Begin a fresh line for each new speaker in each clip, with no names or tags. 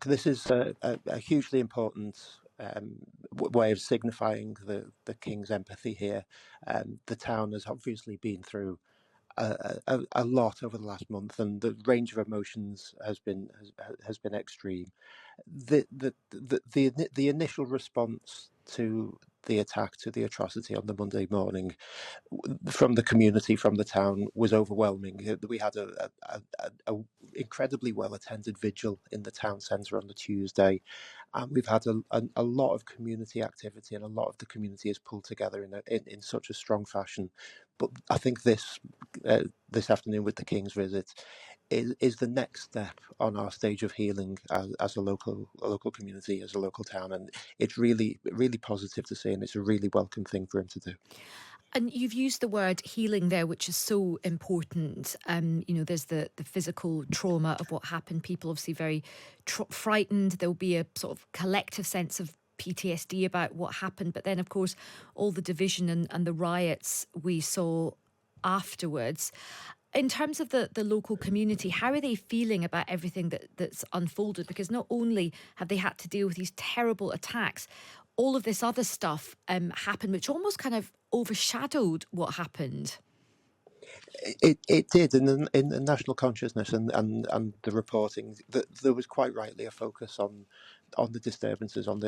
Look, this is a hugely important way of signifying the King's empathy here. The town has obviously been through a lot over the last month, and the range of emotions has been extreme. The initial response to the attack, to the atrocity on the Monday morning, from the community, from the town, was overwhelming. We had a incredibly well attended vigil in the town centre on the Tuesday, and we've had a lot of community activity, and a lot of the community has pulled together in such a strong fashion. But I think this afternoon with the King's visit is the next step on our stage of healing as a local community, as a local town, and it's really positive to see, and it's a really welcome thing for him to do.
And you've used the word healing there, which is so important. There's the physical trauma of what happened. People obviously very frightened. There'll be a sort of collective sense of PTSD about what happened. But then, of course, all the division and the riots we saw afterwards. In terms of the local community, how are they feeling about everything that's unfolded? Because not only have they had to deal with these terrible attacks, all of this other stuff happened, which almost kind of overshadowed what happened.
It did in the national consciousness and the reporting that there was quite rightly a focus on the disturbances, on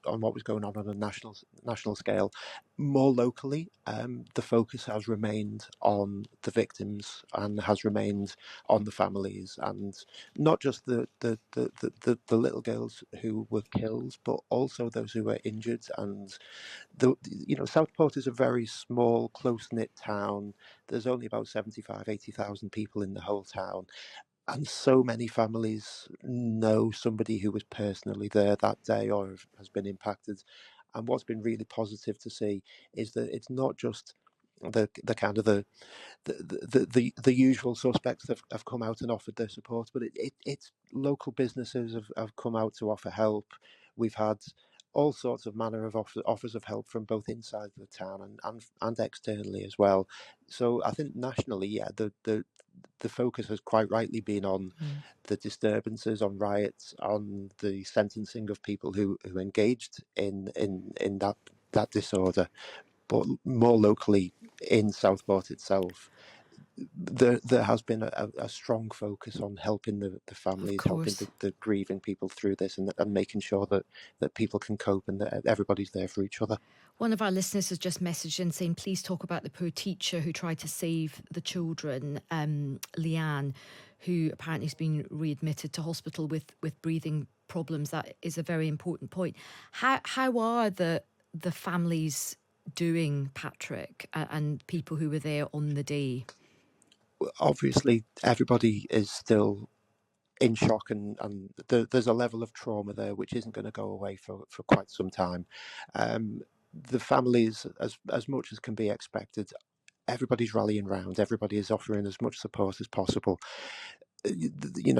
on what was going on a national scale. More locally, the focus has remained on the victims and has remained on the families, and not just the little girls who were killed, but also those who were injured. And Southport is a very small, close knit town. There's only about 80,000 people in the whole town. And so many families know somebody who was personally there that day or has been impacted. And what's been really positive to see is that it's not just the kind of the usual suspects have come out and offered their support, but it's local businesses have come out to offer help. We've had all sorts of manner of offers of help from both inside the town and externally as well. So I think nationally, yeah, the focus has quite rightly been on
Mm.
the disturbances, on riots, on the sentencing of people who engaged in that disorder. But more locally in Southport itself, there has been a strong focus on helping the
Of
families, helping
course.
the grieving people through this, and making sure that people can cope and that everybody's there for each other.
One of our listeners has just messaged in saying, please talk about the poor teacher who tried to save the children, Leanne, who apparently has been readmitted to hospital with breathing problems. That is a very important point. How are the families doing, Patrick, and people who were there on the day?
Obviously, everybody is still in shock, and there's a level of trauma there which isn't going to go away for quite some time. The families, as much as can be expected, everybody's rallying round. Everybody is offering as much support as possible. It's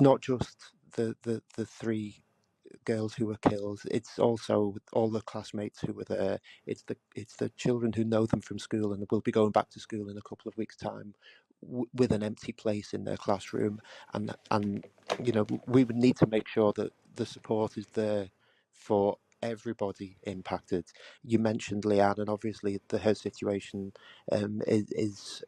not just the three girls who were killed. It's also all the classmates who were there. It's the children who know them from school and will be going back to school in a couple of weeks' time with an empty place in their classroom. And we would need to make sure that the support is there for everybody impacted. You mentioned Leanne, and obviously her situation is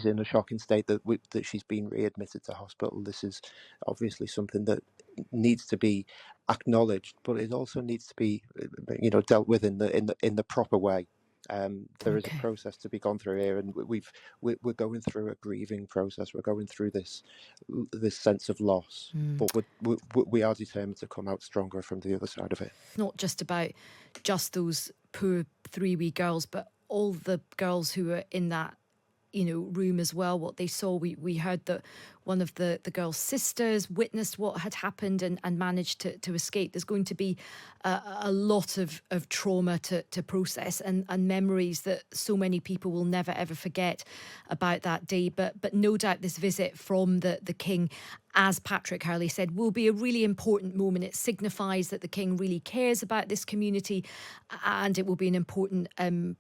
in a shocking state that she's been readmitted to hospital. This is obviously something that needs to be acknowledged, but it also needs to be, dealt with in the proper way. There is a
Okay.
process to be gone through here, and we're going through a grieving process. We're going through this sense of loss,
Mm.
but we are determined to come out stronger from the other side of it.
Not just about just those poor three wee girls, but all the girls who were in that room as well. What they saw, we heard that one of the girl's sisters witnessed what had happened and managed to escape. There's going to be a lot of trauma to process and memories that so many people will never ever forget about that day. But no doubt this visit from the King, as Patrick Hurley said, will be a really important moment. It signifies that the King really cares about this community, and it will be an important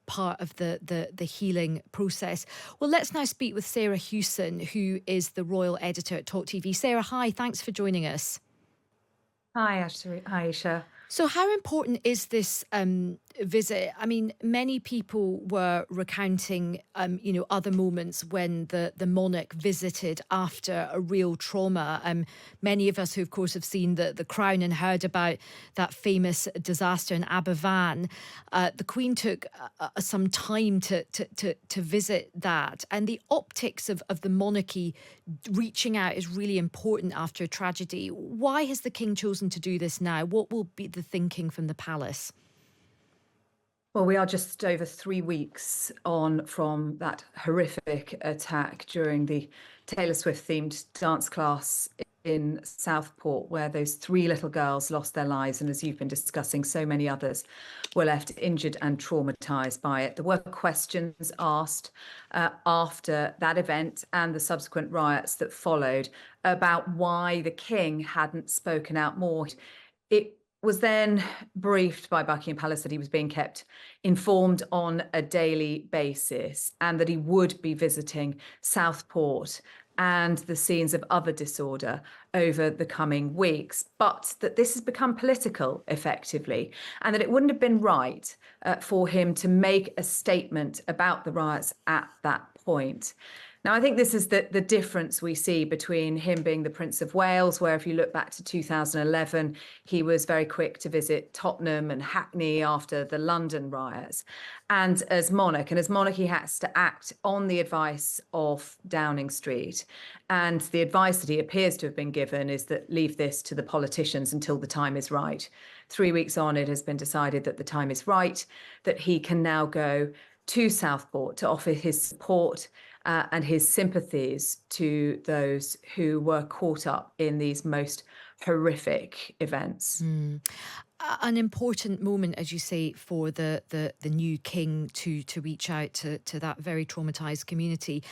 part of the healing process. Well, let's now speak with Sarah Hewson, who is the Royal royal editor at Talk TV. Sarah, hi, thanks for joining us.
Hi, Ashley. Hi, Aisha.
So how important is this visit? I mean, many people were recounting, other moments when the monarch visited after a real trauma. Many of us who, of course, have seen the Crown and heard about that famous disaster in Aberfan, the Queen took some time to visit that. And the optics of the monarchy reaching out is really important after a tragedy. Why has the King chosen to do this now? What will be the thinking from the palace?
Well, we are just over 3 weeks on from that horrific attack during the Taylor Swift themed dance class in Southport, where those 3 little girls lost their lives. And as you've been discussing, so many others were left injured and traumatized by it. There were questions asked after that event and the subsequent riots that followed about why the King hadn't spoken out more. It was then briefed by Buckingham Palace that he was being kept informed on a daily basis and that he would be visiting Southport and the scenes of other disorder over the coming weeks, but that this has become political effectively, and that it wouldn't have been right for him to make a statement about the riots at that point. Now, I think this is the difference we see between him being the Prince of Wales, where if you look back to 2011, he was very quick to visit Tottenham and Hackney after the London riots. And as monarch, he has to act on the advice of Downing Street. And the advice that he appears to have been given is that leave this to the politicians until the time is right. 3 weeks on, it has been decided that the time is right, that he can now go to Southport to offer his support and his sympathies to those who were caught up in these most horrific events.
An important moment, as you say, for the new king to reach out to that very traumatized community.